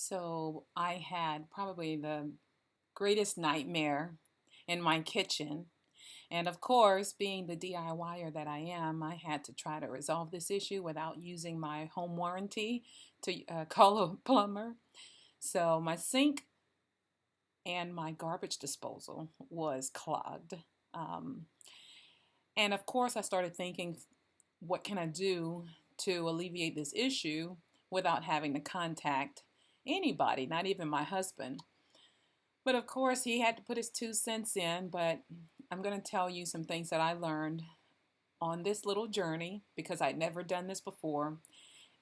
So I had probably the greatest nightmare in my kitchen. And of course, being the DIYer that I am, I had to try to resolve this issue without using my home warranty to call a plumber. So my sink and my garbage disposal was clogged. Um, and of course, I started thinking, what can I do to alleviate this issue without having to contact anybody, not even my husband? But of course, he had to put his 2 cents in. But I'm going to tell you some things that I learned on this little journey because I'd never done this before.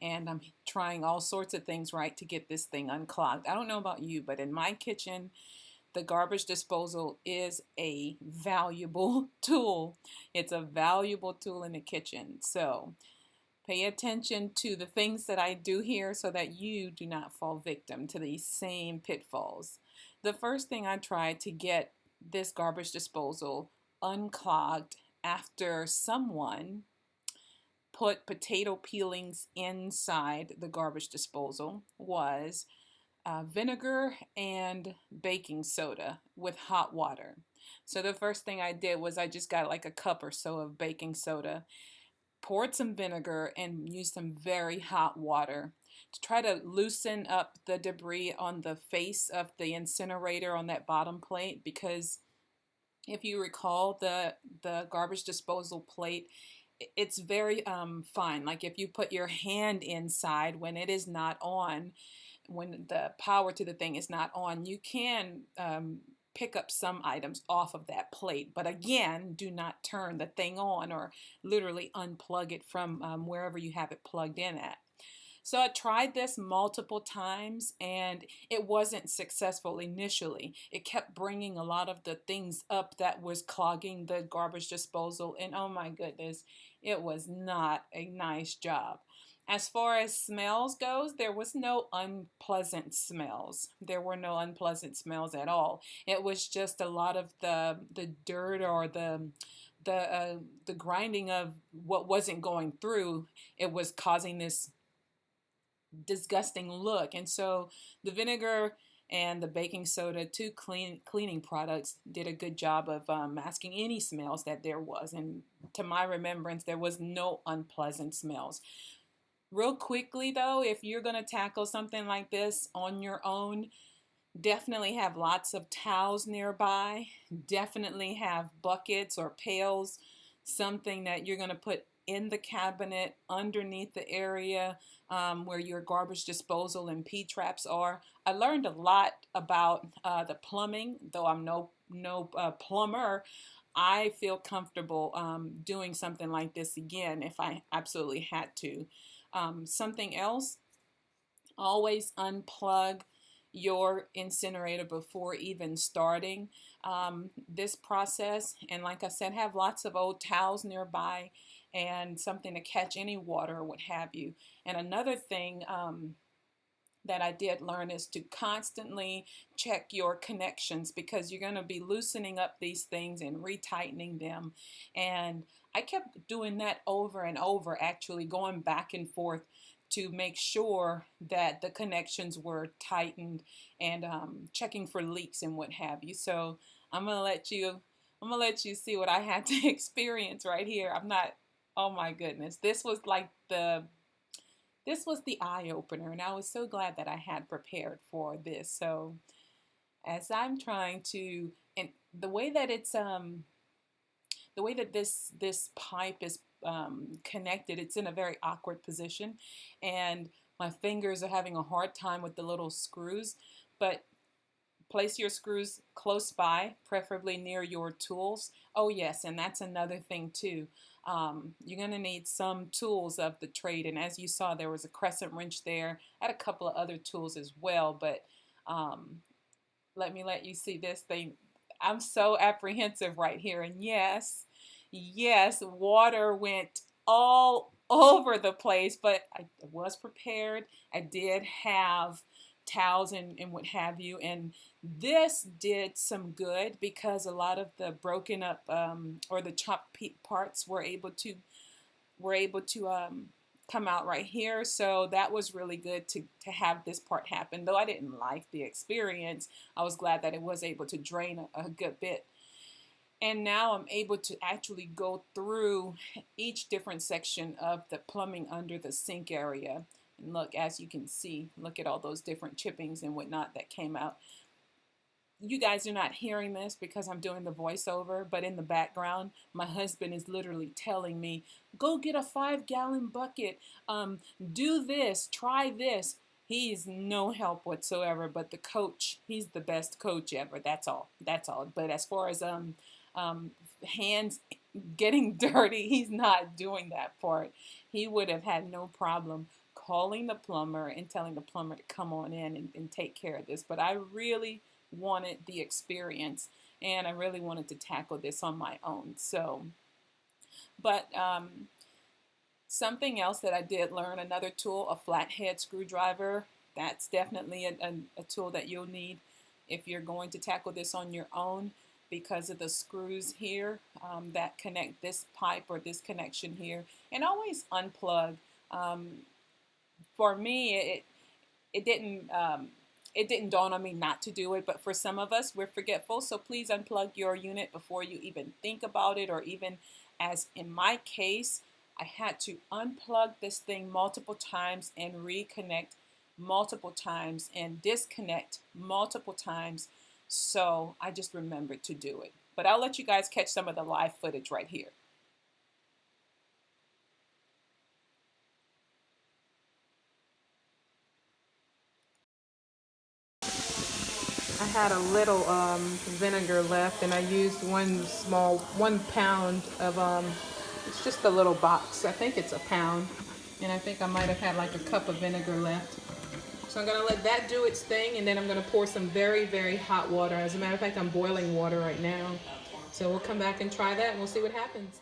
And I'm trying all sorts of things right to get this thing unclogged. I don't know about you, but in my kitchen, the garbage disposal is a valuable tool. It's a valuable tool in the kitchen. So pay attention to the things that I do here so that you do not fall victim to these same pitfalls. The first thing I tried to get this garbage disposal unclogged after someone put potato peelings inside the garbage disposal was vinegar and baking soda with hot water. So the first thing I did was I just got like a cup or so of baking soda, poured some vinegar, and used some very hot water to try to loosen up the debris on the face of the incinerator on that bottom plate. Because if you recall, the garbage disposal plate, it's very fine. Like if you put your hand inside when it is not on, when the power to the thing is not on, you can pick up some items off of that plate. But again, do not turn the thing on or literally unplug it from wherever you have it plugged in at. So I tried this multiple times and it wasn't successful initially. It kept bringing a lot of the things up that was clogging the garbage disposal, and oh my goodness, it was not a nice job. As far as smells goes, there was no unpleasant smells. There were no unpleasant smells at all. It was just a lot of the dirt or the grinding of what wasn't going through. It was causing this disgusting look. And so the vinegar and the baking soda, two cleaning products, did a good job of masking any smells that there was. And to my remembrance, there was no unpleasant smells. Real quickly though, if you're going to tackle something like this on your own, definitely have lots of towels nearby. Definitely have buckets or pails, something that you're going to put in the cabinet underneath the area where your garbage disposal and P-traps are. I learned a lot about the plumbing, though I'm no plumber. I feel comfortable doing something like this again if I absolutely had to. Something else, always unplug your incinerator before even starting this process. And like I said, have lots of old towels nearby and something to catch any water or what have you. And another thing that I did learn is to constantly check your connections, because you're going to be loosening up these things and retightening them. And I kept doing that over and over, actually going back and forth to make sure that the connections were tightened and checking for leaks and what have you. So I'm gonna let you see what I had to experience right here. I'm not, oh my goodness, this was the eye opener, and I was so glad that I had prepared for this. So as I'm trying to, and the way that this pipe is connected, it's in a very awkward position, and my fingers are having a hard time with the little screws. But place your screws close by, preferably near your tools. Oh yes, and that's another thing too. You're going to need some tools of the trade, and as you saw, there was a crescent wrench there. I had a couple of other tools as well, but let you see this thing. I'm so apprehensive right here, and yes, water went all over the place, but I was prepared. I did have towels and what have you, and this did some good because a lot of the broken up or the chopped parts were able to come out right here. So that was really good to have this part happen. Though I didn't like the experience, I was glad that it was able to drain a good bit. And now I'm able to actually go through each different section of the plumbing under the sink area. And look, as you can see, look at all those different chippings and whatnot that came out. You guys are not hearing this because I'm doing the voiceover, but in the background, my husband is literally telling me, go get a 5-gallon bucket, do this, try this. He's no help whatsoever, but the coach, he's the best coach ever. That's all. But as far as hands getting dirty, he's not doing that part. He would have had no problem calling the plumber and telling the plumber to come on in and take care of this. But I really wanted the experience, and I really wanted to tackle this on my own. So, but something else that I did learn, another tool, a flathead screwdriver. That's definitely a tool that you'll need if you're going to tackle this on your own, because of the screws here that connect this pipe or this connection here. And always unplug. For me, it didn't dawn on me not to do it, but for some of us, we're forgetful. So please unplug your unit before you even think about it, or even as in my case, I had to unplug this thing multiple times and reconnect multiple times and disconnect multiple times. So I just remembered to do it. But I'll let you guys catch some of the live footage right here. I had a little vinegar left, and I used 1 pound of it's just a little box. I think it's a pound, and I think I might have had like a cup of vinegar left. So I'm gonna let that do its thing, and then I'm gonna pour some very, very hot water. As a matter of fact, I'm boiling water right now. So we'll come back and try that, and we'll see what happens.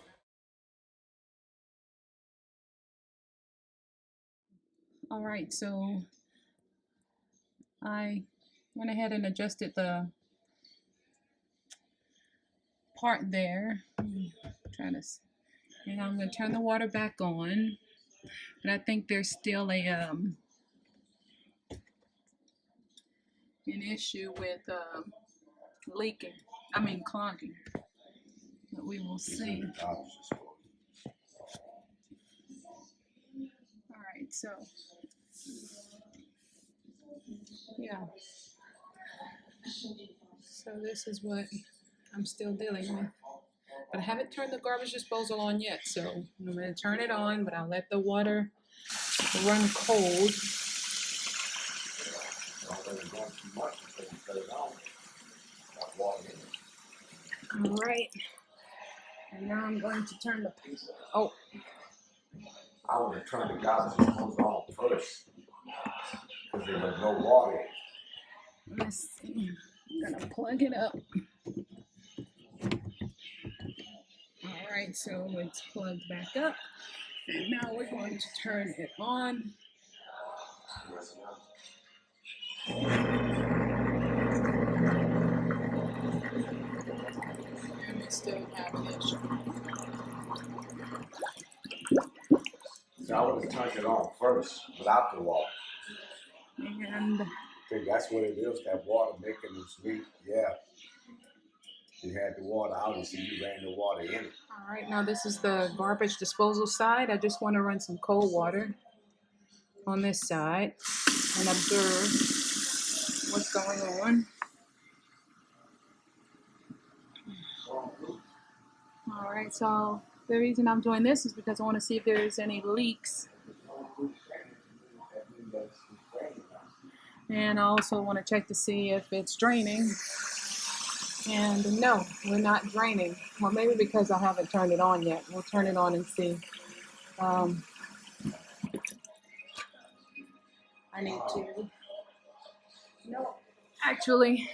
All right, so I went ahead and adjusted the part there. Trying to, and I'm gonna turn the water back on. But I think there's still an issue with leaking. I mean clogging. But we will see. All right, so yeah. So this is what I'm still dealing with. But I haven't turned the garbage disposal on yet, so I'm going to turn it on, but I'll let the water run cold. All right. And now I'm going to turn the... Oh. I want to turn the garbage disposal on first, because there was no water. Let's see. I'm going to plug it up. All right, so it's plugged back up. And now we're going to turn it on. And we still have an issue. So I would have turned it on first without the water. And I think that's what it is, that water making this leak. Yeah. You had the water out, and see you ran the water in it. all right, now this is the garbage disposal side. I just want to run some cold water on this side and observe what's going on. All right, so the reason I'm doing this is because I want to see if there's any leaks. And I also want to check to see if it's draining. And no, we're not draining. Well, maybe because I haven't turned it on yet. We'll turn it on and see. I need to, no, actually,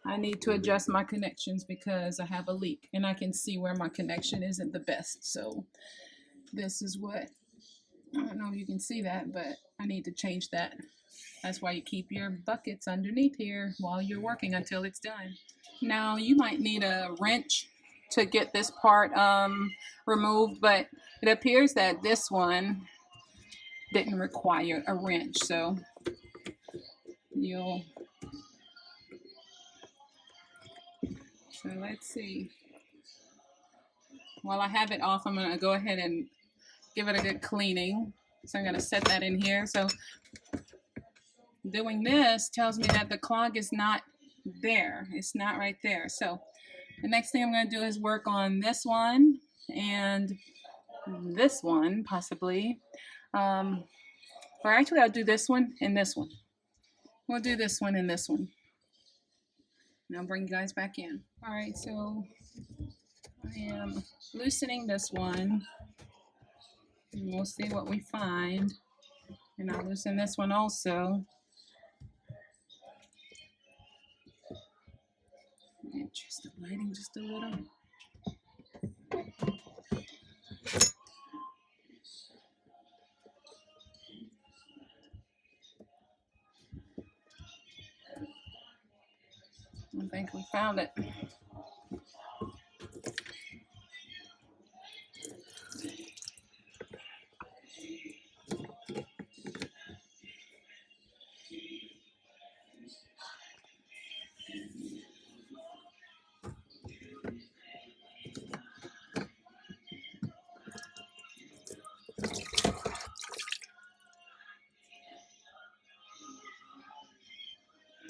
I need to adjust my connections because I have a leak and I can see where my connection isn't the best. So this is what, I don't know if you can see that, but I need to change that. That's why you keep your buckets underneath here while you're working until it's done. Now you might need a wrench to get this part removed, but it appears that this one didn't require a wrench. So let's see. While I have it off, I'm gonna go ahead and give it a good cleaning. So I'm gonna set that in here. So doing this tells me that the clog is not there. It's not right there. So the next thing I'm gonna do is work on this one and this one possibly. Or actually I'll do this one and this one. We'll do this one and this one. And I'll bring you guys back in. All right, so I am loosening this one. And we'll see what we find. And I'll loosen this one also. Adjust the lighting just a little. I think we found it.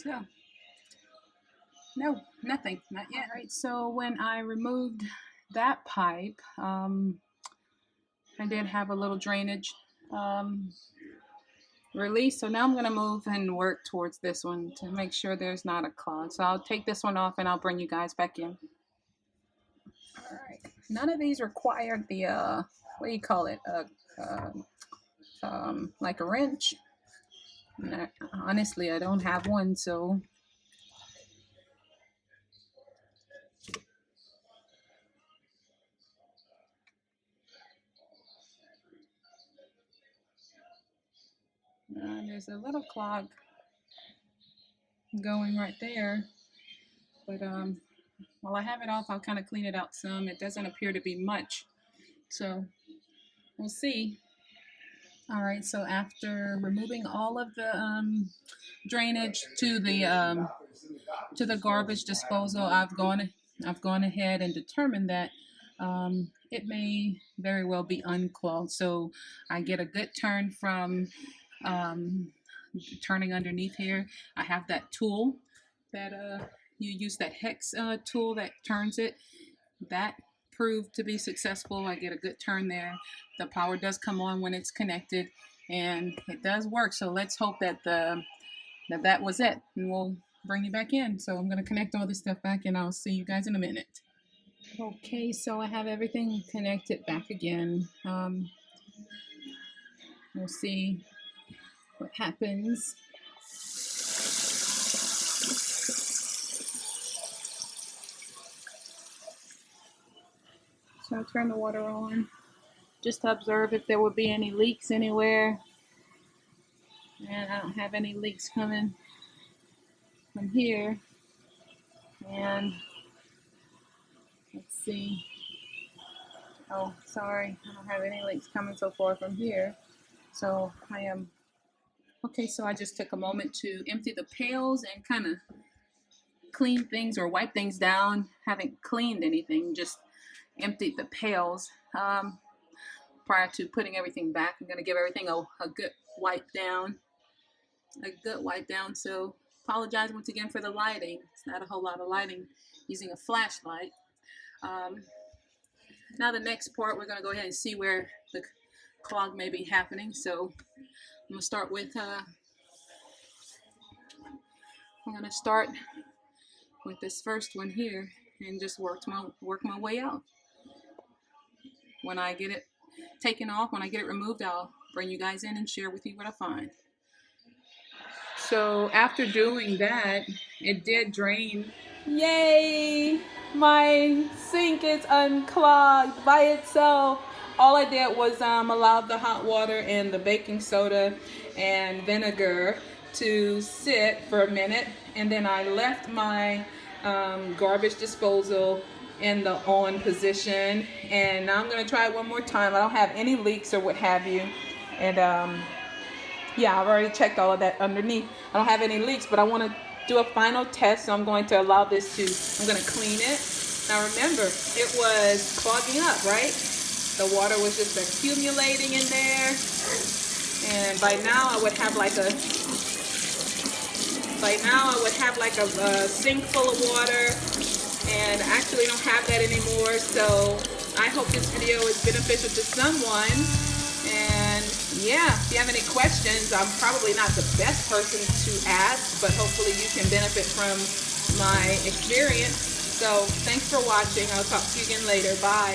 So, no, nothing, not yet. All right, so when I removed that pipe, I did have a little drainage release. So now I'm gonna move and work towards this one to make sure there's not a clog. So I'll take this one off and I'll bring you guys back in. All right, none of these required the, what do you call it? Like a wrench. Honestly, I don't have one, so there's a little clog going right there, but while I have it off, I'll kind of clean it out some. It doesn't appear to be much, so we'll see. All right, so after removing all of the drainage to the garbage disposal, I've gone ahead and determined that it may very well be unclogged. So I get a good turn from turning underneath here. I have that tool that you use, that hex tool that turns it. That proved to be successful. I get a good turn there. The power does come on when it's connected, and it does work. So let's hope that that was it, and we'll bring you back in. So I'm going to connect all this stuff back, and I'll see you guys in a minute. Okay, so I have everything connected back again. We'll see what happens. So I'll turn the water on just to observe if there will be any leaks anywhere. And I don't have any leaks coming from here. And let's see. Oh, sorry, I don't have any leaks coming so far from here. So I am okay. So I just took a moment to empty the pails and kind of clean things or wipe things down. Haven't cleaned anything, just emptied the pails prior to putting everything back. I'm gonna give everything a good wipe down. So apologize once again for the lighting. It's not a whole lot of lighting using a flashlight. Now the next part, we're gonna go ahead and see where the clog may be happening. So I'm gonna start with this first one here and just work my way out. When I get it taken off, when I get it removed, I'll bring you guys in and share with you what I find. So after doing that, it did drain. Yay! My sink is unclogged by itself. All I did was allow the hot water and the baking soda and vinegar to sit for a minute, and then I left my garbage disposal in the on position, and now I'm going to try it one more time. I don't have any leaks or what have you. And yeah, I've already checked all of that underneath. I don't have any leaks, but I want to do a final test, so I'm going to allow this to, I'm going to clean it. Now remember, it was clogging up, right? The water was just accumulating in there. And by now I would have like a sink full of water, and actually don't have that anymore. So I hope this video is beneficial to someone. And yeah, if you have any questions, I'm probably not the best person to ask, but hopefully you can benefit from my experience. So thanks for watching. I'll talk to you again later. Bye.